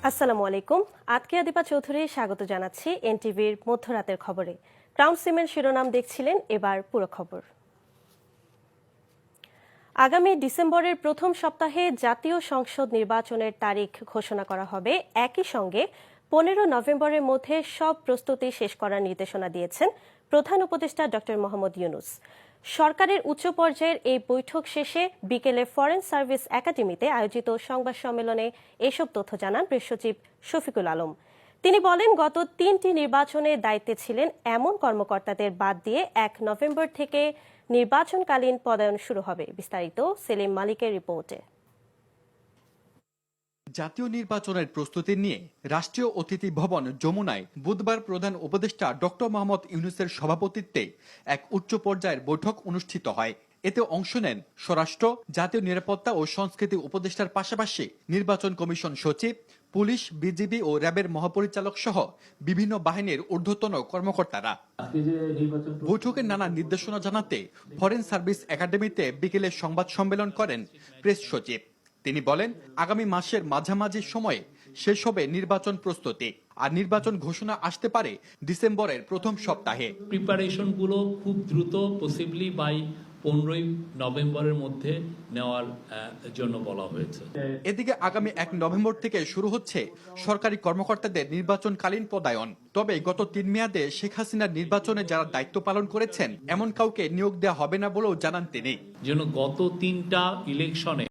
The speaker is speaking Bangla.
আসসালামু আলাইকুম। আতকিয়া দীপা চৌধুরী স্বাগত জানাচ্ছি এনটিভির মধ্যরাতের খবরে। ক্রাউন সিমেন্ট শিরোনাম দেখছিলেন, এবার পুরো খবর। আগামী ডিসেম্বরের প্রথম সপ্তাহে জাতীয় সংসদ নির্বাচনের তারিখ ঘোষণা করা হবে। একই সঙ্গে 15 নভেম্বরের মধ্যে সব প্রস্তুতি শেষ করার নির্দেশনা দিয়েছেন প্রধান উপদেষ্টা ডক্টর মোহাম্মদ ইউনূস। সরকারের উচ্চ পর্যায়ের এই বৈঠক শেষে বিকেলে ফরেন সার্ভিস একাডেমিতে আয়োজিত সংবাদ সম্মেলনে এসব তথ্য জানান প্রেস সচিব শফিকুল আলম। তিনি বলেন, গত 3টি নির্বাচনে দায়িত্বে ছিলেন এমন কর্মকর্তাদের বাদ দিয়ে 1 নভেম্বর থেকে নির্বাচনকালীন পদায়ন শুরু হবে। বিস্তারিত সেলিম মালিকের রিপোর্টে। জাতীয় নির্বাচনের প্রস্তুতি নিয়ে রাষ্ট্রীয় অতিথি ভবন যমুনায় বুধবার প্রধান উপদেষ্টা ডক্টর মোহাম্মদ ইউনূসের সভাপতিত্বে এক উচ্চ পর্যায়ের বৈঠক অনুষ্ঠিত হয়। এতে অংশ নেন স্বরাষ্ট্র, জাতীয় নিরাপত্তা ও সংস্কৃতি উপদেষ্টার পাশাপাশি নির্বাচন কমিশন সচিব, পুলিশ, বিজিবি ও র্যাবের মহাপরিচালক সহ বিভিন্ন বাহিনীর ঊর্ধ্বতন কর্মকর্তারা। বৈঠকের নানা নির্দেশনা জানাতে ফরেন সার্ভিস একাডেমিতে বিকেলে সংবাদ সম্মেলন করেন প্রেস সচিব। তিনি বলেন, আগামী মাসের মাঝামাঝি সময়ে শেষ হবে নির্বাচন প্রস্তুতি, আর নির্বাচন ঘোষণা আসতে পারে ডিসেম্বরের প্রথম সপ্তাহে। প্রিপারেশন গুলো খুব দ্রুত পসিবলি বাই 15 নভেম্বরের মধ্যে নেওয়ার জন্য বলা হয়েছে। এদিকে আগামী 1 নভেম্বর থেকে শুরু হচ্ছে সরকারি কর্মকর্তাদের নির্বাচনকালীন পদায়ন। তবে গত 3 মেয়াদে শেখ হাসিনার নির্বাচনে যারা দায়িত্ব পালন করেছেন এমন কাউকে নিয়োগ দেওয়া হবে না বলেও জানান তিনি। যেন গত 3টা ইলেকশনে